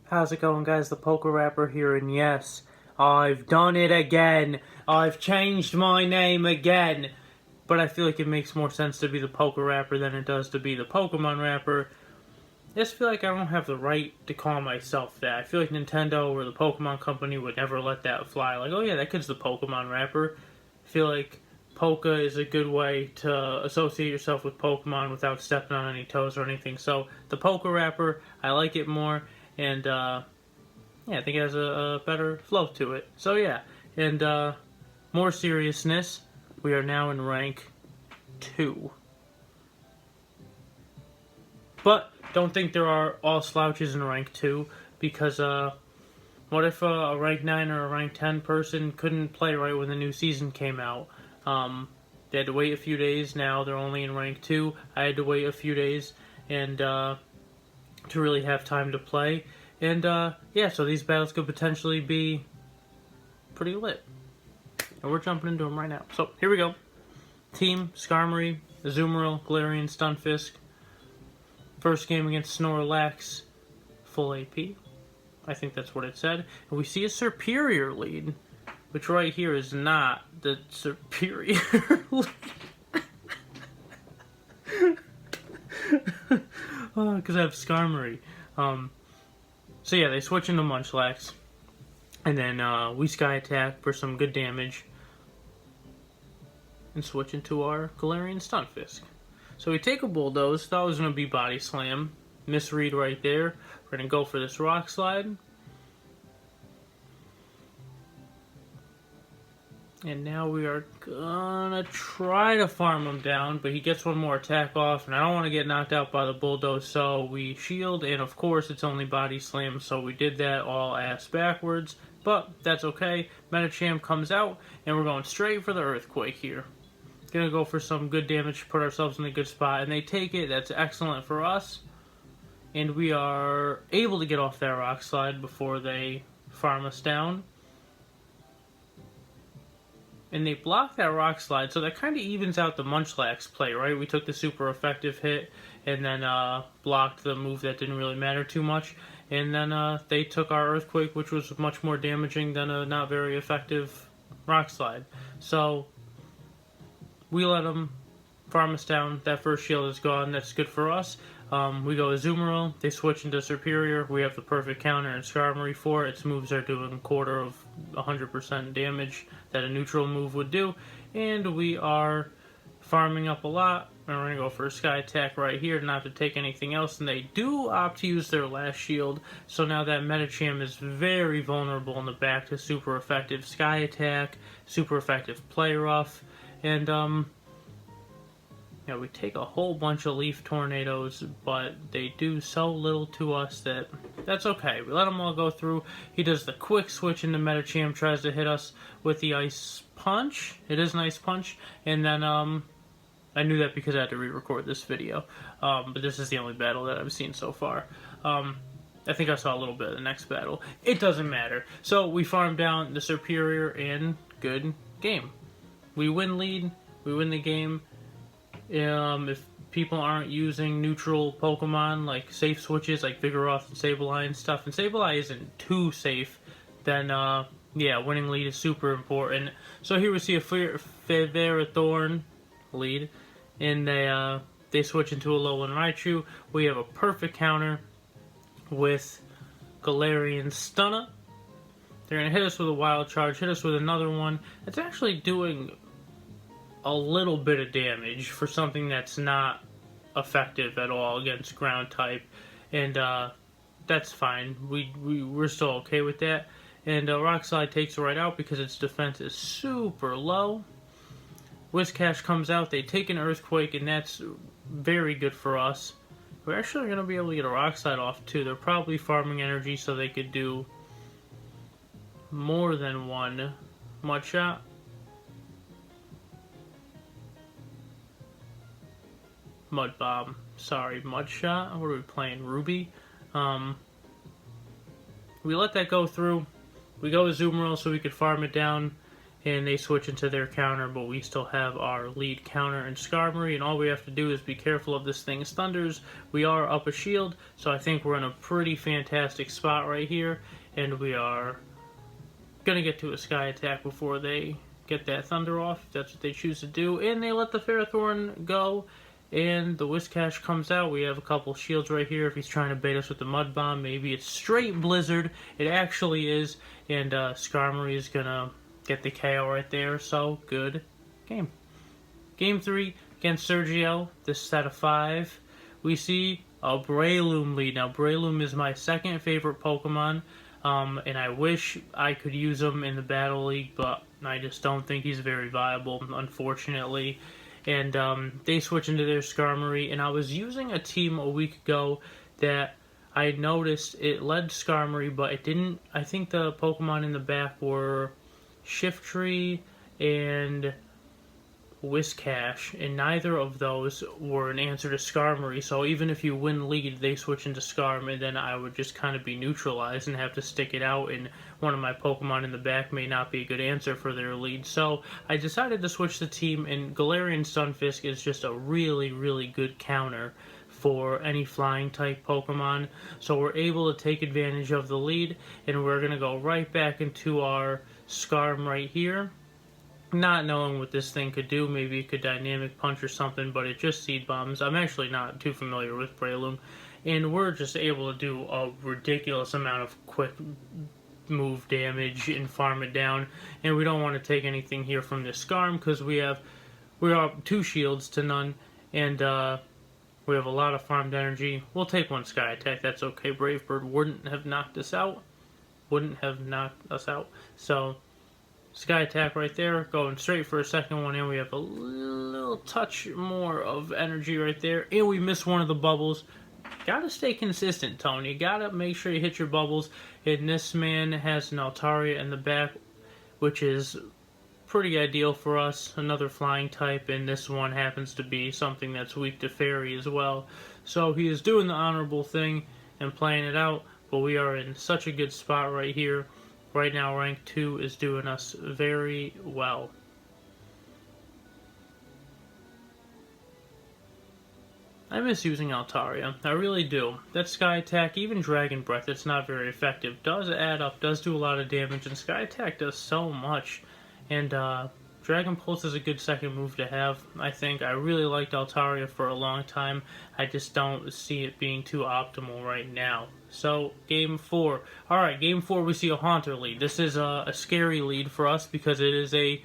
How's it going, guys? The Poker Rapper here, and yes, I've done it again. I've changed my name again. But I feel like it makes more sense to be the Poker Rapper than it does to be the Pokemon Rapper. I just feel like I don't have the right to call myself that. I feel like Nintendo or the Pokemon Company would never let that fly. Like, oh yeah, that kid's the Pokemon Rapper. I feel like Poke is a good way to associate yourself with Pokemon without stepping on any toes or anything. So, the Poker Rapper, I like it more. And, yeah, I think it has a better flow to it. So, yeah. And, more seriousness, we are now in rank 2. But, don't think there are all slouches in rank 2, because, what if a rank 9 or a rank 10 person couldn't play right when the new season came out? They had to wait a few days. Now they're only in rank 2. I had to wait a few days, and, to really have time to play. And, yeah, so these battles could potentially be pretty lit. And we're jumping into them right now. So, here we go. Team, Skarmory, Azumarill, Galarian, Stunfisk. First game against Snorlax, full AP. I think that's what it said. And we see a Superior lead, which right here is not the Superior lead. Because I have Skarmory. So yeah, they switch into Munchlax. And then we Sky Attack for some good damage. And switch into our Galarian Stunfisk. So we take a Bulldoze. Thought it was going to be Body Slam. Misread right there. We're going to go for this Rock Slide. And now we are gonna try to farm him down, but he gets one more attack off, and I don't want to get knocked out by the Bulldoze, so we shield, and of course it's only Body Slam, so we did that all ass backwards, but that's okay. Medicham comes out, and we're going straight for the Earthquake here. Gonna go for some good damage to put ourselves in a good spot, and they take it. That's excellent for us. And we are able to get off that Rock Slide before they farm us down. And they block that Rock Slide, so that kind of evens out the Munchlax play, right? We took the super effective hit, and then blocked the move that didn't really matter too much. And then they took our Earthquake, which was much more damaging than a not very effective Rock Slide. So, we let them farm us down. That first shield is gone. That's good for us. We go Azumarill. They switch into Superior. We have the perfect counter in Skarmory for it. Its moves are doing a quarter of 100% damage that a neutral move would do. And we are farming up a lot. And we're going to go for a Sky Attack right here, not to take anything else. And they do opt to use their last shield. So now that Medicham is very vulnerable in the back to super effective Sky Attack, super effective Play Rough. And, yeah, we take a whole bunch of Leaf Tornadoes, but they do so little to us that that's okay. We let them all go through. He does the quick switch into Medicham, tries to hit us with the Ice Punch. It is an Ice Punch. And then, I knew that because I had to re-record this video. But this is the only battle that I've seen so far. I think I saw a little bit of the next battle. It doesn't matter. So, we farm down the Superior and good game. We win lead. We win the game. If people aren't using neutral Pokemon, like safe switches, like Vigoroth and Sableye and stuff, and Sableye isn't too safe, then, yeah, winning lead is super important. So here we see a Ferrothorn lead, and they switch into a Alolan Raichu. We have a perfect counter with Galarian Stunna. They're going to hit us with a Wild Charge, hit us with another one. It's actually doing a little bit of damage for something that's not effective at all against ground type, and that's fine. We're still okay with that. And Rock Slide takes it right out because its defense is super low. Whiscash comes out, they take an Earthquake, and that's very good for us. We're actually going to be able to get a Rock Slide off too. They're probably farming energy so they could do more than one Mud Shot. Mud Bomb. Sorry, Mud Shot. What are we playing? Ruby? We let that go through. We go Azumarill so we could farm it down. and they switch into their counter, but we still have our lead counter and Skarmory, and all we have to do is be careful of this thing's thunders. We are up a shield, so I think we're in a pretty fantastic spot right here, and we are going to get to a Sky Attack before they get that Thunder off, if that's what they choose to do, and they let the Ferrothorn go, and the Whiscash comes out. We have a couple shields right here if he's trying to bait us with the Mud Bomb. Maybe it's straight Blizzard. It actually is, and Skarmory is going to get the KO right there, so good game. Game 3 against Sergio, this set of 5. We see a Breloom lead. Now, Breloom is my second favorite Pokemon, and I wish I could use him in the Battle League, but I just don't think he's very viable, unfortunately. And they switch into their Skarmory, and I was using a team a week ago that I noticed it led Skarmory, but it didn't. I think the Pokemon in the back were Shiftry and Whiscash, and neither of those were an answer to Skarmory, so even if you win lead, they switch into Skarm, and then I would just kind of be neutralized and have to stick it out, and one of my Pokemon in the back may not be a good answer for their lead. So I decided to switch the team, and Galarian Stunfisk is just a really, really good counter for any flying type Pokemon. So we're able to take advantage of the lead, and we're going to go right back into our Skarm right here. Not knowing what this thing could do, maybe it could Dynamic Punch or something, but it just Seed Bombs. I'm actually not too familiar with Breloom, and we're just able to do a ridiculous amount of quick move damage and farm it down, and we don't want to take anything here from this Skarm because we are 2 shields to none, and we have a lot of farmed energy. We'll take 1 Sky Attack, that's okay. Brave Bird wouldn't have knocked us out. So Sky Attack right there, going straight for a second one, and we have a little touch more of energy right there, and we miss one of the bubbles. Gotta stay consistent, Tony. Gotta make sure you hit your bubbles. And this man has an Altaria in the back, which is pretty ideal for us. Another flying type, and this one happens to be something that's weak to Fairy as well. So he is doing the honorable thing and playing it out, but we are in such a good spot right here. Right now, rank 2 is doing us very well. I miss using Altaria. I really do. That Sky Attack, even Dragon Breath, it's not very effective. Does add up, does do a lot of damage, and Sky Attack does so much. And Dragon Pulse is a good second move to have, I think. I really liked Altaria for a long time. I just don't see it being too optimal right now. So, Game 4. Alright, Game 4 we see a Haunter lead. This is a scary lead for us because it is a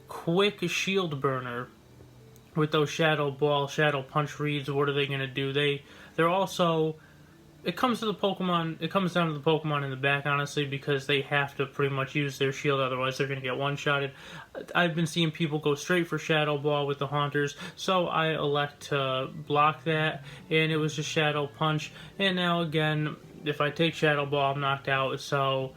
quick shield burner. With those Shadow Ball, Shadow Punch reads, what are they going to do? They're also... It comes down to the Pokemon in the back, honestly, because they have to pretty much use their shield, otherwise they're going to get one-shotted. I've been seeing people go straight for Shadow Ball with the Haunters, so I elect to block that, and it was just Shadow Punch. And now, again, if I take Shadow Ball, I'm knocked out, so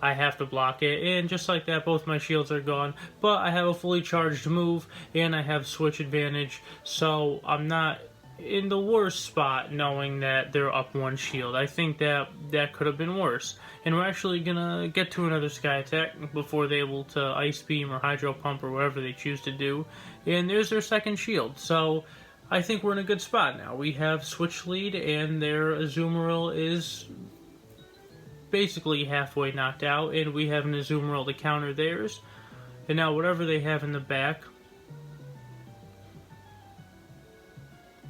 I have to block it, and just like that, both my shields are gone. But I have a fully charged move, and I have switch advantage, so I'm not in the worst spot knowing that they're up 1 shield. I think that could have been worse. And we're actually gonna get to another Sky Attack before they're able to Ice Beam or Hydro Pump or whatever they choose to do. And there's their second shield. So I think we're in a good spot now. We have switch lead, and their Azumarill is basically halfway knocked out, and we have an Azumarill to counter theirs. And now whatever they have in the back,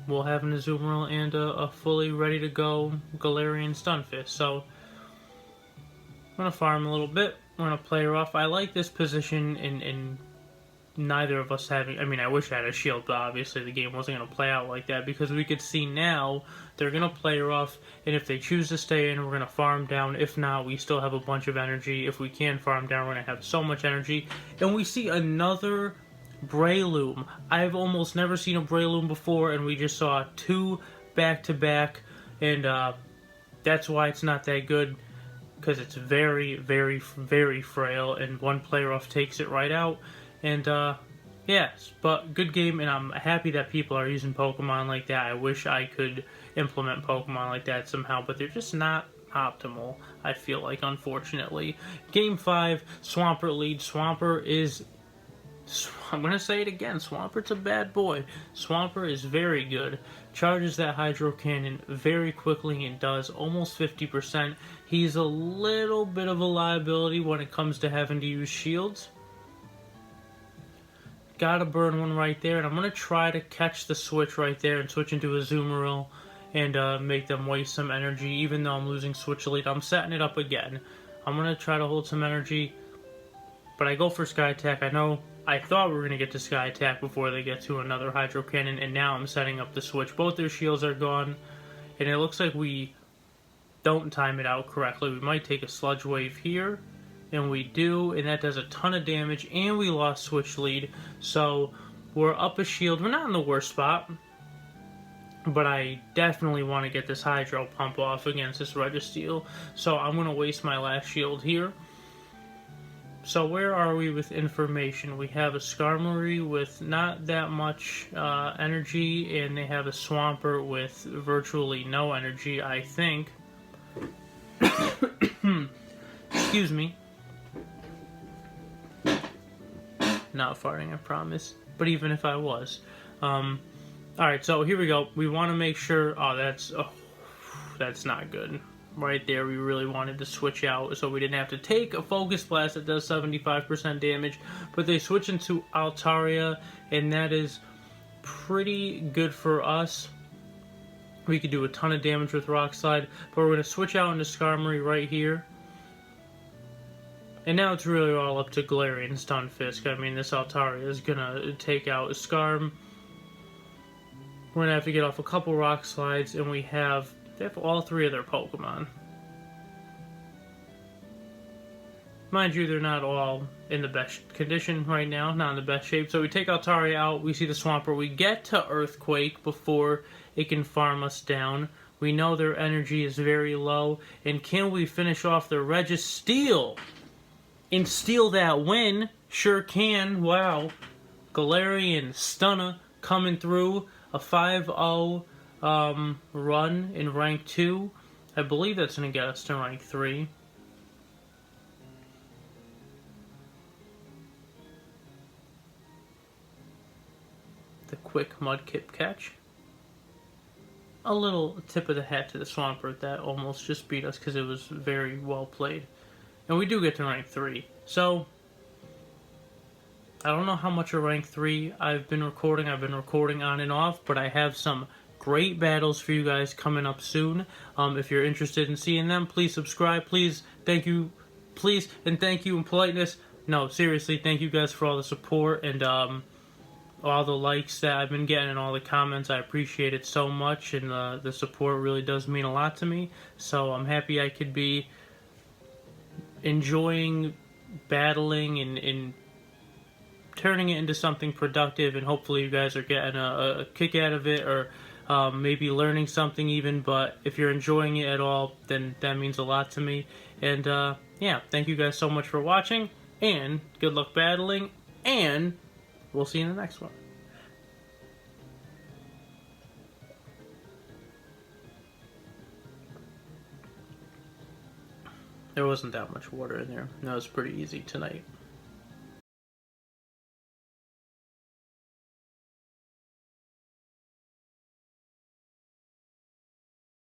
we'll have an Azumarill and a fully ready to go Galarian Stunfisk. So I'm going to farm a little bit. We're going to play her off. I like this position in neither of us having... I mean, I wish I had a shield, but obviously the game wasn't going to play out like that, because we could see now they're going to play her off, and if they choose to stay in, we're going to farm down. If not, we still have a bunch of energy. If we can farm down, we're going to have so much energy. And we see another Breloom. I've almost never seen a Breloom before, and we just saw 2 back-to-back, and that's why it's not that good, because it's very, very, very frail, and one player off takes it right out. And yes, but good game, and I'm happy that people are using Pokemon like that. I wish I could implement Pokemon like that somehow, but they're just not optimal, I feel like, unfortunately. Game 5, Swampert lead. Swampert is I'm going to say it again. Swampert's a bad boy. Swampert is very good. Charges that Hydro Cannon very quickly and does almost 50%. He's a little bit of a liability when it comes to having to use shields. Gotta burn one right there. And I'm going to try to catch the switch right there and switch into a Azumarill and make them waste some energy. Even though I'm losing switch lead, I'm setting it up again. I'm going to try to hold some energy. But I go for Sky Attack. I thought we were going to get to Sky Attack before they get to another Hydro Cannon, and now I'm setting up the switch. Both their shields are gone, and it looks like we don't time it out correctly. We might take a Sludge Wave here, and we do, and that does a ton of damage, and we lost switch lead. So we're up a shield. We're not in the worst spot, but I definitely want to get this Hydro Pump off against this Registeel. So I'm going to waste my last shield here. So where are we with information? We have a Skarmory with not that much energy, and they have a Swampert with virtually no energy, I think. Excuse me. Not farting, I promise. But even if I was. Alright, so here we go. We want to make sure... Oh, that's not good. Right there, we really wanted to switch out so we didn't have to take a Focus Blast that does 75% damage. But they switch into Altaria, and that is pretty good for us. We could do a ton of damage with Rock Slide, but we're going to switch out into Skarmory right here. And now it's really all up to Galarian Stunfisk. I mean, this Altaria is going to take out Skarm. We're going to have to get off a couple Rock Slides, and they have all three of their Pokemon. Mind you, they're not all in the best condition right now, not in the best shape. So we take Altaria out, we see the Swampert, we get to Earthquake before it can farm us down. We know their energy is very low, and can we finish off the Registeel and steal that win? Sure can. Wow. Galarian Stunna coming through, a 5-0 run in rank 2. I believe that's going to get us to rank 3. The quick Mudkip catch. A little tip of the hat to the Swampert that almost just beat us because it was very well played. And we do get to rank 3. So, I don't know how much of rank 3 I've been recording. I've been recording on and off, but I have some great battles for you guys coming up soon. If you're interested in seeing them, please subscribe. Please, thank you. Please, and thank you in politeness. No, seriously, thank you guys for all the support and all the likes that I've been getting and all the comments. I appreciate it so much, and the support really does mean a lot to me. So I'm happy I could be enjoying battling and turning it into something productive, and hopefully you guys are getting a kick out of it, or maybe learning something even. But if you're enjoying it at all, then that means a lot to me. And yeah, thank you guys so much for watching, and good luck battling, and we'll see you in the next one. There wasn't that much water in there. That was pretty easy tonight.